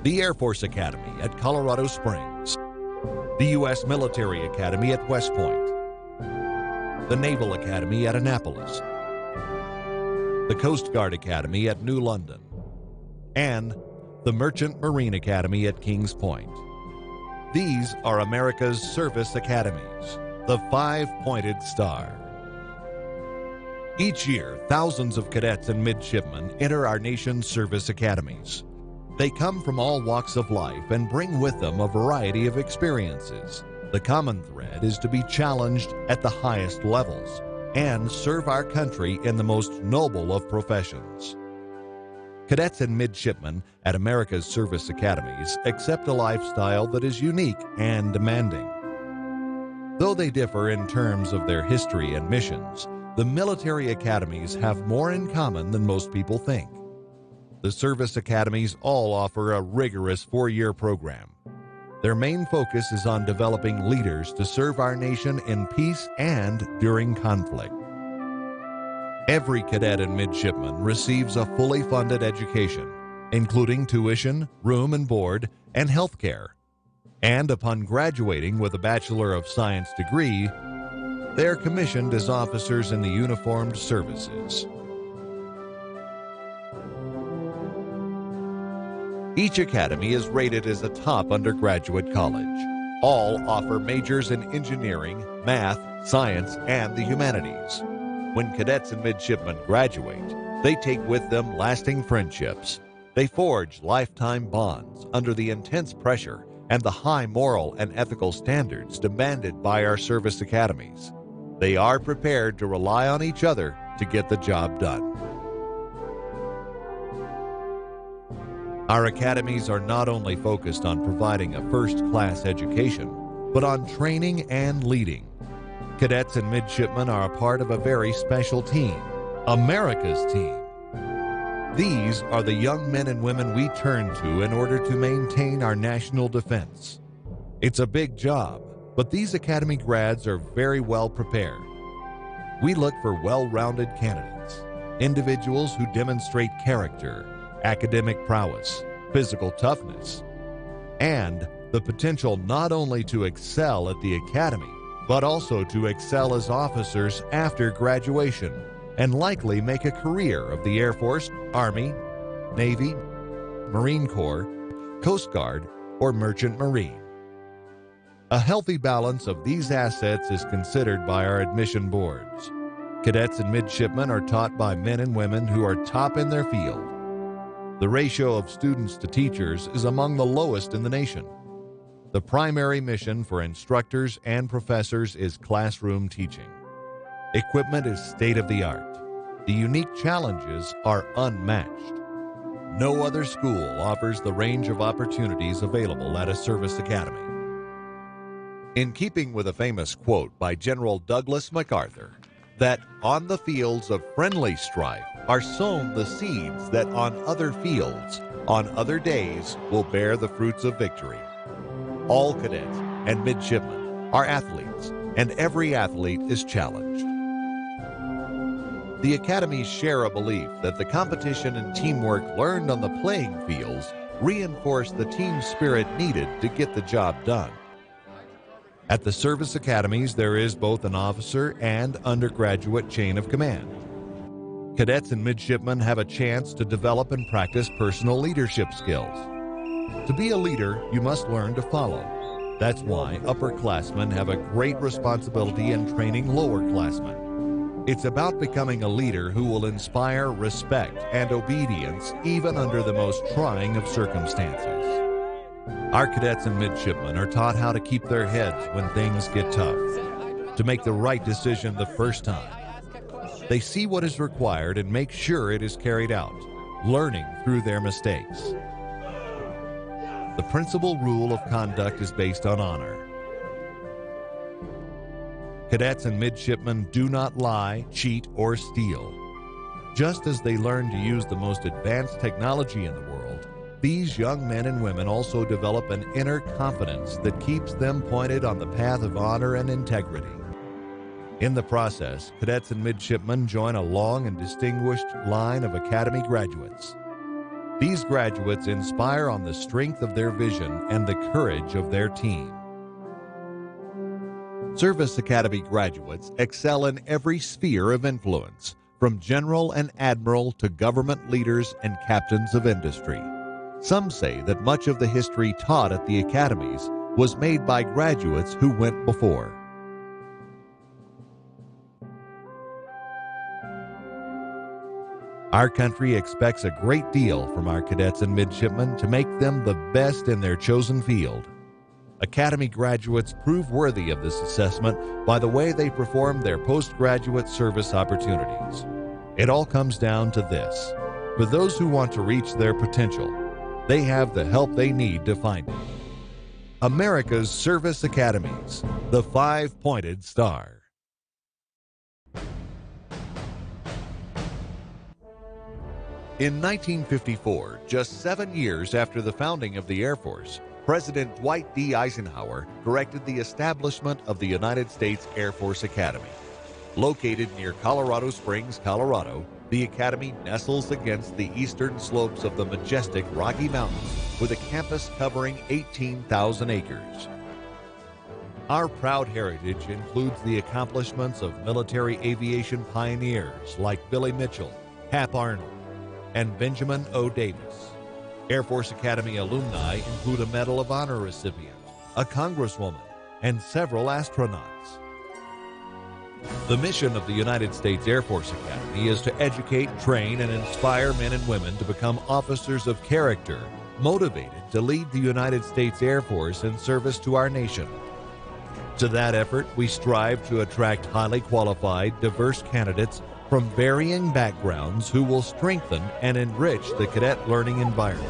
the Air Force Academy at Colorado Springs, the U.S. Military Academy at West Point, the Naval Academy at Annapolis, the Coast Guard Academy at New London, and the Merchant Marine Academy at Kings Point. These are America's service academies, the five-pointed star. Each year, thousands of cadets and midshipmen enter our nation's service academies. They come from all walks of life and bring with them a variety of experiences. The common thread is to be challenged at the highest levels and serve our country in the most noble of professions. Cadets and midshipmen at America's service academies accept a lifestyle that is unique and demanding. Though they differ in terms of their history and missions, the military academies have more in common than most people think. The service academies all offer a rigorous 4-year program. Their main focus is on developing leaders to serve our nation in peace and during conflict. Every cadet and midshipman receives a fully funded education, including tuition, room and board, and health care. And upon graduating with a Bachelor of Science degree, they are commissioned as officers in the uniformed services. Each academy is rated as a top undergraduate college. All offer majors in engineering, math, science, and the humanities. When cadets and midshipmen graduate, they take with them lasting friendships. They forge lifetime bonds under the intense pressure and the high moral and ethical standards demanded by our service academies. They are prepared to rely on each other to get the job done. Our academies are not only focused on providing a first-class education, but on training and leading. Cadets and midshipmen are a part of a very special team, America's team. These are the young men and women we turn to in order to maintain our national defense. It's a big job, but these academy grads are very well prepared. We look for well-rounded candidates, individuals who demonstrate character, academic prowess, physical toughness, and the potential not only to excel at the academy, but also to excel as officers after graduation and likely make a career of the Air Force, Army, Navy, Marine Corps, Coast Guard, or Merchant Marine. A healthy balance of these assets is considered by our admission boards. Cadets and midshipmen are taught by men and women who are top in their field. The ratio of students to teachers is among the lowest in the nation. The primary mission for instructors and professors is classroom teaching. Equipment is state-of-the-art. The unique challenges are unmatched. No other school offers the range of opportunities available at a service academy. In keeping with a famous quote by General Douglas MacArthur, that on the fields of friendly strife are sown the seeds that on other fields, on other days, will bear the fruits of victory. All cadets and midshipmen are athletes, and every athlete is challenged. The academies share a belief that the competition and teamwork learned on the playing fields reinforce the team spirit needed to get the job done. At the service academies, there is both an officer and undergraduate chain of command. Cadets and midshipmen have a chance to develop and practice personal leadership skills. To be a leader, you must learn to follow. That's why upperclassmen have a great responsibility in training lowerclassmen. It's about becoming a leader who will inspire respect and obedience even under the most trying of circumstances. Our cadets and midshipmen are taught how to keep their heads when things get tough, to make the right decision the first time. They see what is required and make sure it is carried out, learning through their mistakes. The principal rule of conduct is based on honor. Cadets and midshipmen do not lie, cheat, or steal. Just as they learn to use the most advanced technology in the world, these young men and women also develop an inner confidence that keeps them pointed on the path of honor and integrity. In the process, cadets and midshipmen join a long and distinguished line of academy graduates. These graduates inspire on the strength of their vision and the courage of their team. Service Academy graduates excel in every sphere of influence, from general and admiral to government leaders and captains of industry. Some say that much of the history taught at the academies was made by graduates who went before. Our country expects a great deal from our cadets and midshipmen to make them the best in their chosen field. Academy graduates prove worthy of this assessment by the way they perform their postgraduate service opportunities. It all comes down to this: for those who want to reach their potential, they have the help they need to find it. America's Service Academies, the Five-Pointed Star. In 1954, just 7 years after the founding of the Air Force, President Dwight D. Eisenhower directed the establishment of the United States Air Force Academy. Located near Colorado Springs, Colorado, the Academy nestles against the eastern slopes of the majestic Rocky Mountains with a campus covering 18,000 acres. Our proud heritage includes the accomplishments of military aviation pioneers like Billy Mitchell, Hap Arnold, and Benjamin O. Davis. Air Force Academy alumni include a Medal of Honor recipient, a congresswoman, and several astronauts. The mission of the United States Air Force Academy is to educate, train, and inspire men and women to become officers of character, motivated to lead the United States Air Force in service to our nation. To that effort, we strive to attract highly qualified, diverse candidates from varying backgrounds who will strengthen and enrich the cadet learning environment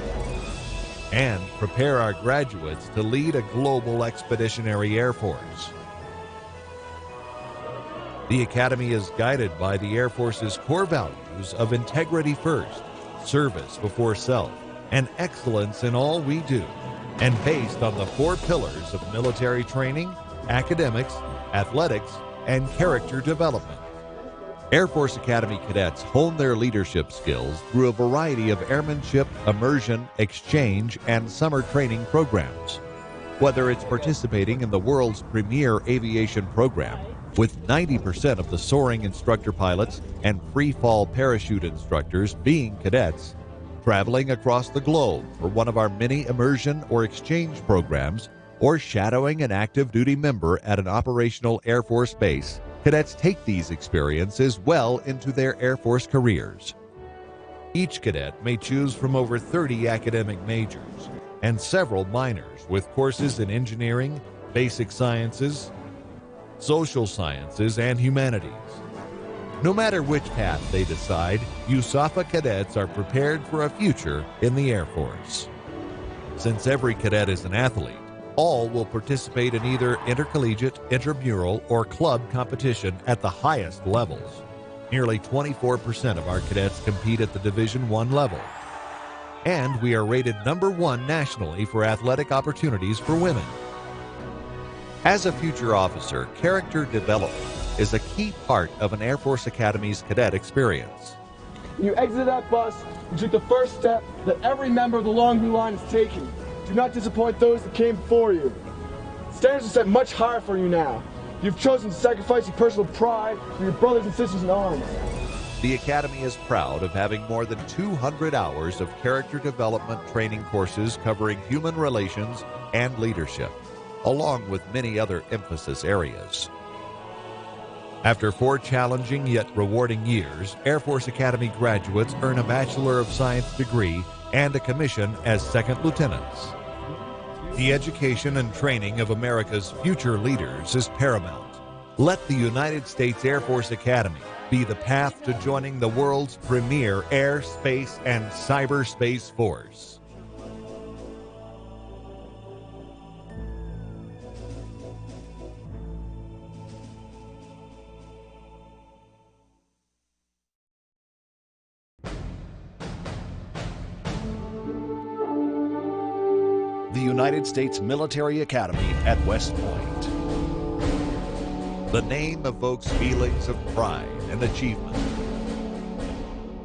and prepare our graduates to lead a global expeditionary air force. The Academy is guided by the Air Force's core values of integrity first, service before self, and excellence in all we do, and based on the 4 pillars of military training, academics, athletics, and character development. Air Force Academy cadets hone their leadership skills through a variety of airmanship, immersion, exchange, and summer training programs. Whether it's participating in the world's premier aviation program, with 90% of the soaring instructor pilots and free fall parachute instructors being cadets, traveling across the globe for one of our many immersion or exchange programs, or shadowing an active duty member at an operational Air Force base, cadets take these experiences well into their Air Force careers. Each cadet may choose from over 30 academic majors and several minors with courses in engineering, basic sciences, social sciences, and humanities. No matter which path they decide, USAFA cadets are prepared for a future in the Air Force. Since every cadet is an athlete, all will participate in either intercollegiate, intramural, or club competition at the highest levels. Nearly 24% of our cadets compete at the Division I level. And we are rated #1 nationally for athletic opportunities for women. As a future officer, character development is a key part of an Air Force Academy's cadet experience. When you exit that bus, you took the first step that every member of the Longview Line is taking. Do not disappoint those that came before you. Standards are set much higher for you now. You've chosen to sacrifice your personal pride for your brothers and sisters in arms. The Academy is proud of having more than 200 hours of character development training courses covering human relations and leadership, along with many other emphasis areas. After 4 challenging yet rewarding years, Air Force Academy graduates earn a Bachelor of Science degree and a commission as second lieutenants. The education and training of America's future leaders is paramount. Let the United States Air Force Academy be the path to joining the world's premier air, space, and cyberspace force. The United States Military Academy at West Point. The name evokes feelings of pride and achievement.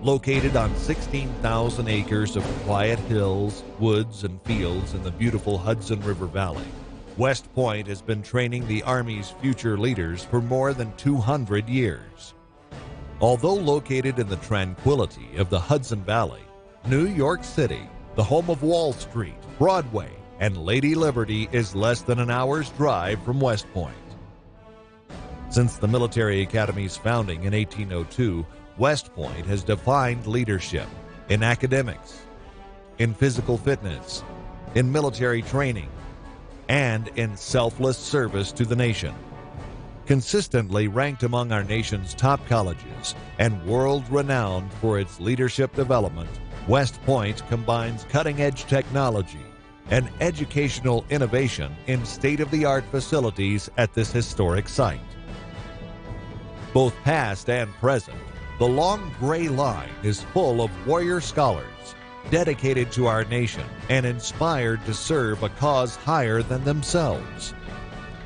Located on 16,000 acres of quiet hills, woods, and fields in the beautiful Hudson River Valley, West Point has been training the Army's future leaders for more than 200 years. Although located in the tranquility of the Hudson Valley, New York City, the home of Wall Street, Broadway, and Lady Liberty, is less than an hour's drive from West Point. Since the Military Academy's founding in 1802, West Point has defined leadership in academics, in physical fitness, in military training, and in selfless service to the nation. Consistently ranked among our nation's top colleges and world-renowned for its leadership development, West Point combines cutting-edge technology and educational innovation in state-of-the-art facilities at this historic site. Both past and present, the long gray line is full of warrior scholars dedicated to our nation and inspired to serve a cause higher than themselves.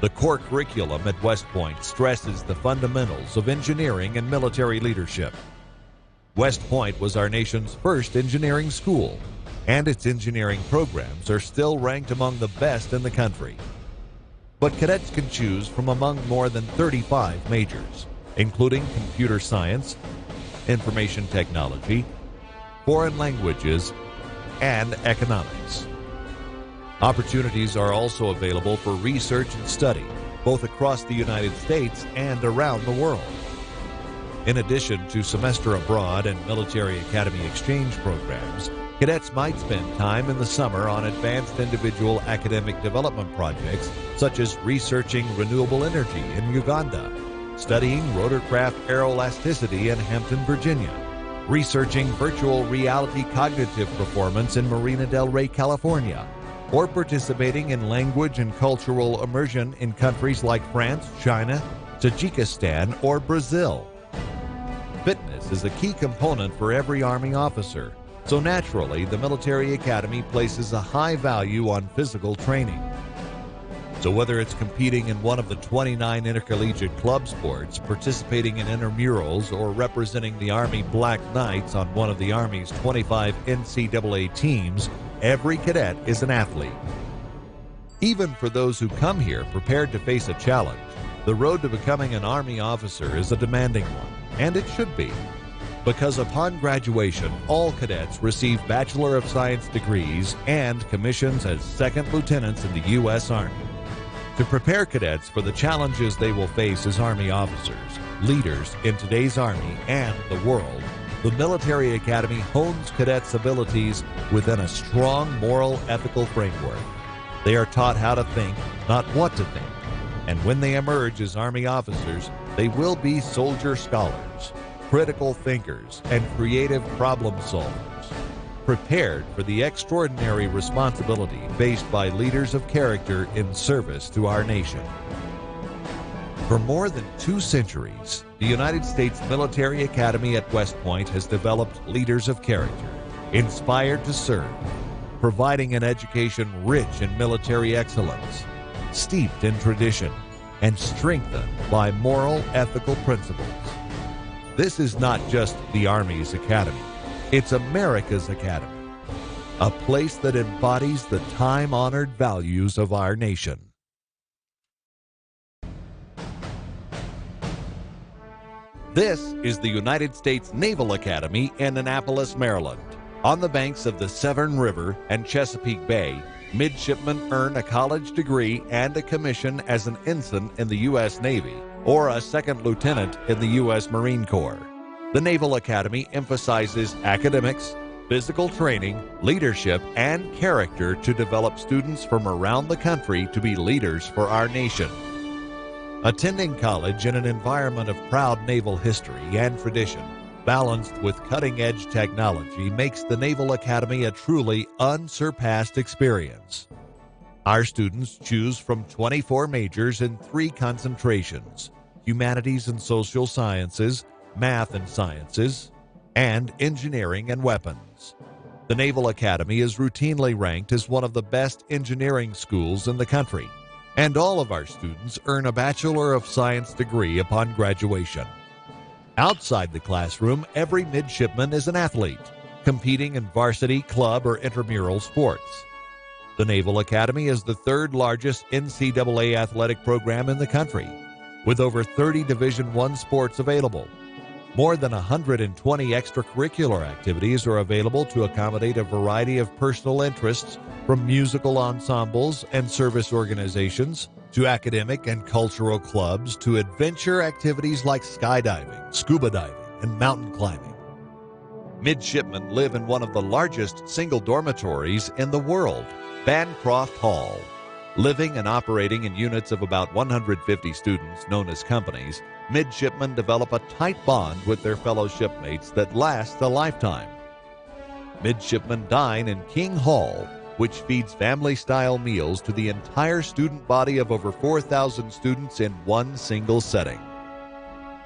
The core curriculum at West Point stresses the fundamentals of engineering and military leadership. West Point was our nation's first engineering school, and its engineering programs are still ranked among the best in the country. But cadets can choose from among more than 35 majors, including computer science, information technology, foreign languages, and economics. Opportunities are also available for research and study, both across the United States and around the world. In addition to semester abroad and military academy exchange programs, cadets might spend time in the summer on advanced individual academic development projects, such as researching renewable energy in Uganda, studying rotorcraft aeroelasticity in Hampton, Virginia, researching virtual reality cognitive performance in Marina del Rey, California, or participating in language and cultural immersion in countries like France, China, Tajikistan, or Brazil. Fitness is a key component for every Army officer, so naturally the Military Academy places a high value on physical training. So whether it's competing in one of the 29 intercollegiate club sports, participating in intramurals, or representing the Army Black Knights on one of the Army's 25 NCAA teams, every cadet is an athlete. Even for those who come here prepared to face a challenge, the road to becoming an Army officer is a demanding one, and it should be. Because upon graduation, all cadets receive Bachelor of Science degrees and commissions as second lieutenants in the U.S. Army. To prepare cadets for the challenges they will face as Army officers, leaders in today's Army and the world, the Military Academy hones cadets' abilities within a strong moral, ethical framework. They are taught how to think, not what to think. And when they emerge as Army officers, they will be soldier scholars, critical thinkers, and creative problem solvers, prepared for the extraordinary responsibility faced by leaders of character in service to our nation. For more than 2 centuries, the United States Military Academy at West Point has developed leaders of character, inspired to serve, providing an education rich in military excellence, steeped in tradition, and strengthened by moral, ethical principles. This is not just the Army's academy, it's America's academy, a place that embodies the time-honored values of our nation. This is the United States Naval Academy in Annapolis, Maryland. On the banks of the Severn River and Chesapeake Bay, midshipmen earn a college degree and a commission as an ensign in the U.S. Navy or a second lieutenant in the U.S. Marine Corps. The Naval Academy emphasizes academics, physical training, leadership, and character to develop students from around the country to be leaders for our nation. Attending college in an environment of proud naval history and tradition, balanced with cutting-edge technology, makes the Naval Academy a truly unsurpassed experience. Our students choose from 24 majors in 3 concentrations: humanities and social sciences, math and sciences, and engineering and weapons. The Naval Academy is routinely ranked as one of the best engineering schools in the country, and all of our students earn a Bachelor of Science degree upon graduation. Outside the classroom, every midshipman is an athlete, competing in varsity, club, or intramural sports. The Naval Academy is the third largest NCAA athletic program in the country, with over 30 Division I sports available. More than 120 extracurricular activities are available to accommodate a variety of personal interests, from musical ensembles and service organizations to academic and cultural clubs to adventure activities like skydiving, scuba diving, and mountain climbing. Midshipmen live in one of the largest single dormitories in the world, Bancroft Hall. Living and operating in units of about 150 students known as companies, midshipmen develop a tight bond with their fellow shipmates that lasts a lifetime. Midshipmen dine in King Hall, which feeds family-style meals to the entire student body of over 4,000 students in one single setting.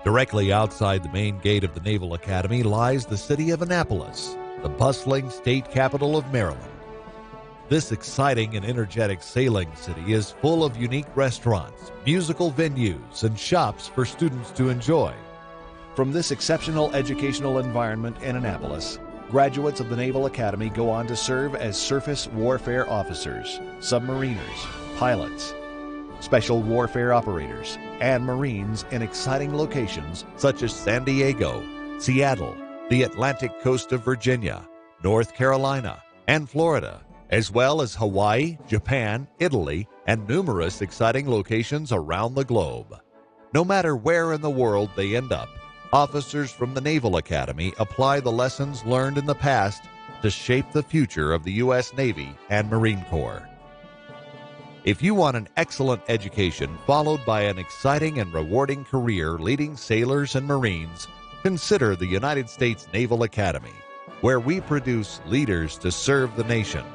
Directly outside the main gate of the Naval Academy lies the city of Annapolis, the bustling state capital of Maryland. This exciting and energetic sailing city is full of unique restaurants, musical venues, and shops for students to enjoy. From this exceptional educational environment in Annapolis, graduates of the Naval Academy go on to serve as surface warfare officers, submariners, pilots, special warfare operators, and Marines in exciting locations such as San Diego, Seattle, the Atlantic coast of Virginia, North Carolina, and Florida, as well as Hawaii, Japan, Italy, and numerous exciting locations around the globe. No matter where in the world they end up, officers from the Naval Academy apply the lessons learned in the past to shape the future of the U.S. Navy and Marine Corps. If you want an excellent education followed by an exciting and rewarding career leading sailors and Marines, consider the United States Naval Academy, where we produce leaders to serve the nation.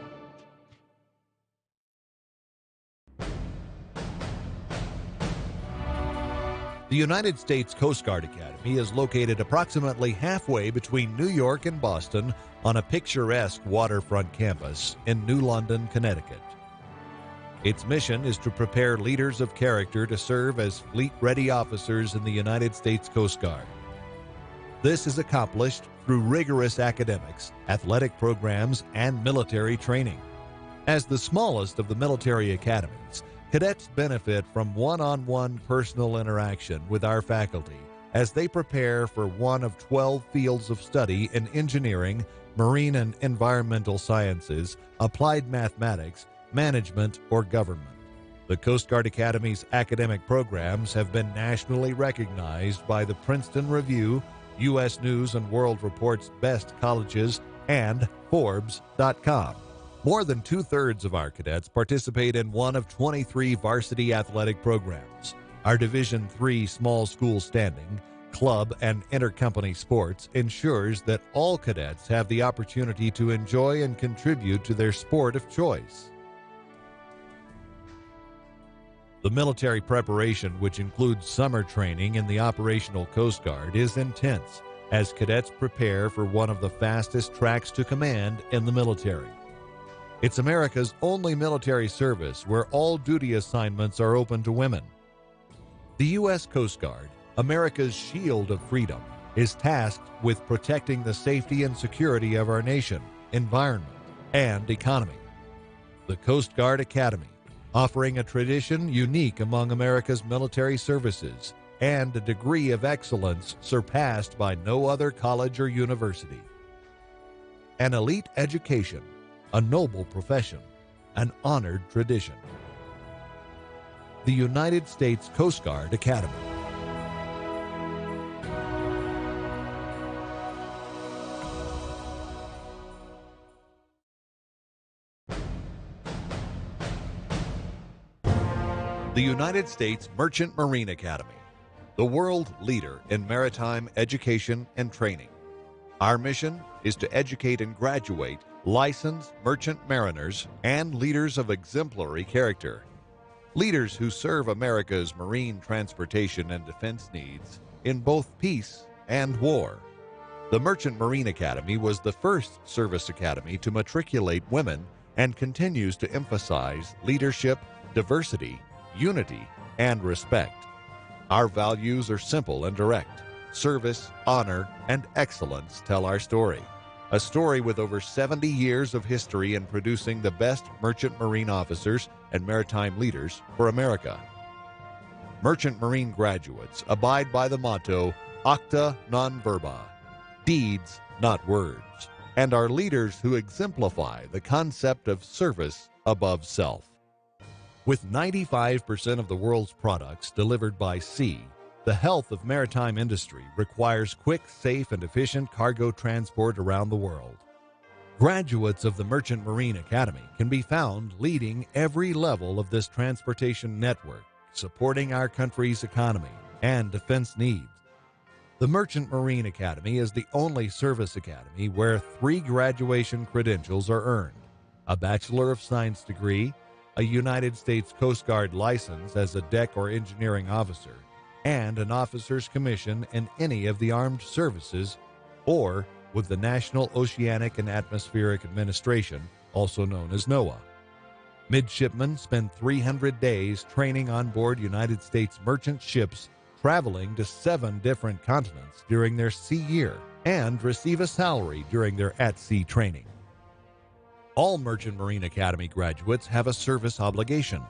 The United States Coast Guard Academy is located approximately halfway between New York and Boston on a picturesque waterfront campus in New London, Connecticut. Its mission is to prepare leaders of character to serve as fleet-ready officers in the United States Coast Guard. This is accomplished through rigorous academics, athletic programs, and military training. As the smallest of the military academies, cadets benefit from one-on-one personal interaction with our faculty as they prepare for one of 12 fields of study in engineering, marine and environmental sciences, applied mathematics, management, or government. The Coast Guard Academy's academic programs have been nationally recognized by the Princeton Review, U.S. News and World Report's Best Colleges, and Forbes.com. More than two-thirds of our cadets participate in one of 23 varsity athletic programs. Our Division III small school standing, club, and intercompany sports ensures that all cadets have the opportunity to enjoy and contribute to their sport of choice. The military preparation, which includes summer training in the operational Coast Guard, is intense as cadets prepare for one of the fastest tracks to command in the military. It's America's only military service where all duty assignments are open to women. The U.S. Coast Guard, America's shield of freedom, is tasked with protecting the safety and security of our nation, environment, and economy. The Coast Guard Academy, offering a tradition unique among America's military services and a degree of excellence surpassed by no other college or university. An elite education, a noble profession, an honored tradition. The United States Coast Guard Academy. The United States Merchant Marine Academy, the world leader in maritime education and training. Our mission is to educate and graduate licensed merchant mariners and leaders of exemplary character, leaders who serve America's marine transportation and defense needs in both peace and war. The Merchant Marine Academy was the first service academy to matriculate women and continues to emphasize leadership, diversity, unity, and respect. Our values are simple and direct. service, honor, and excellence tell our story. A story with over 70 years of history in producing the best merchant marine officers and maritime leaders for America. Merchant Marine graduates abide by the motto, Acta non verba, deeds, not words, and are leaders who exemplify the concept of service above self. With 95% of the world's products delivered by sea, the health of maritime industry requires quick, safe, and efficient cargo transport around the world. Graduates of the Merchant Marine Academy can be found leading every level of this transportation network, supporting our country's economy and defense needs. The Merchant Marine Academy is the only service academy where 3 graduation credentials are earned: a Bachelor of Science degree, a United States Coast Guard license as a deck or engineering officer, and an officer's commission in any of the armed services or with the National Oceanic and Atmospheric Administration, also known as NOAA. Midshipmen spend 300 days training on board United States merchant ships, traveling to 7 different continents during their sea year, and receive a salary during their at-sea training. All Merchant Marine Academy graduates have a service obligation.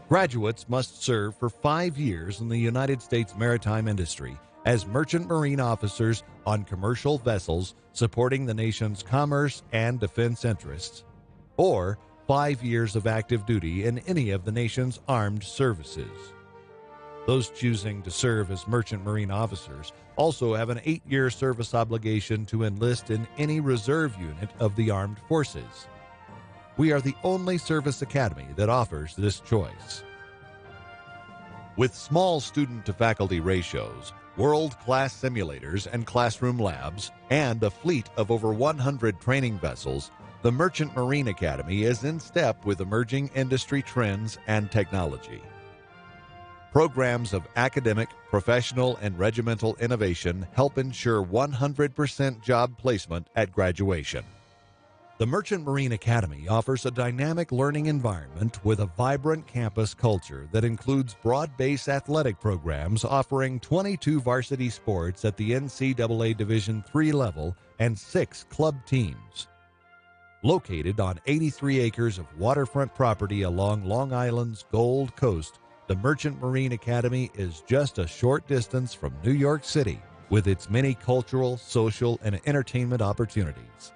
Graduates must serve for 5 years in the United States maritime industry as merchant marine officers on commercial vessels supporting the nation's commerce and defense interests, or 5 years of active duty in any of the nation's armed services. Those choosing to serve as merchant marine officers also have an 8-year service obligation to enlist in any reserve unit of the armed forces. We are the only service academy that offers this choice. With small student-to-faculty ratios, world-class simulators and classroom labs, and a fleet of over 100 training vessels, the Merchant Marine Academy is in step with emerging industry trends and technology. Programs of academic, professional, and regimental innovation help ensure 100% job placement at graduation. The Merchant Marine Academy offers a dynamic learning environment with a vibrant campus culture that includes broad-based athletic programs offering 22 varsity sports at the NCAA Division III level and 6 club teams. Located on 83 acres of waterfront property along Long Island's Gold Coast, the Merchant Marine Academy is just a short distance from New York City with its many cultural, social, and entertainment opportunities.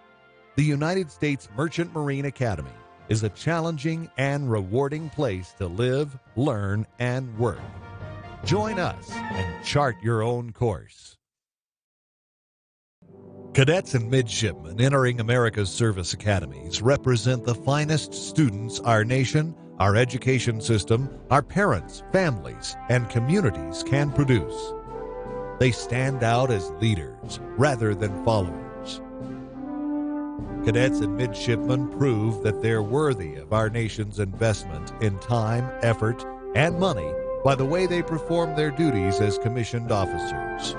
The United States Merchant Marine Academy is a challenging and rewarding place to live, learn, and work. Join us and chart your own course. Cadets and midshipmen entering America's service academies represent the finest students our nation, our education system, our parents, families, and communities can produce. They stand out as leaders rather than followers. Cadets and midshipmen prove that they're worthy of our nation's investment in time, effort, and money by the way they perform their duties as commissioned officers.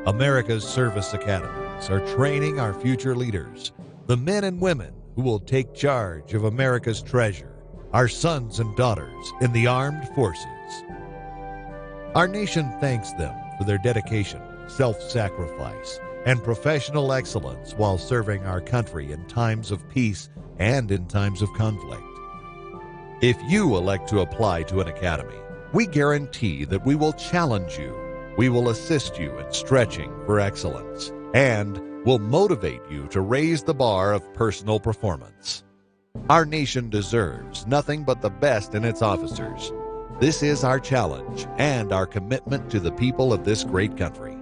America's service academies are training our future leaders, the men and women who will take charge of America's treasure, our sons and daughters in the armed forces. Our nation thanks them for their dedication, self-sacrifice, and professional excellence while serving our country in times of peace and in times of conflict. If you elect to apply to an academy, we guarantee that we will challenge you, we will assist you in stretching for excellence, and will motivate you to raise the bar of personal performance. Our nation deserves nothing but the best in its officers. This is our challenge and our commitment to the people of this great country.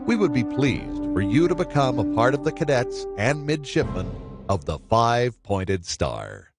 We would be pleased for you to become a part of the cadets and midshipmen of the Five-Pointed Star.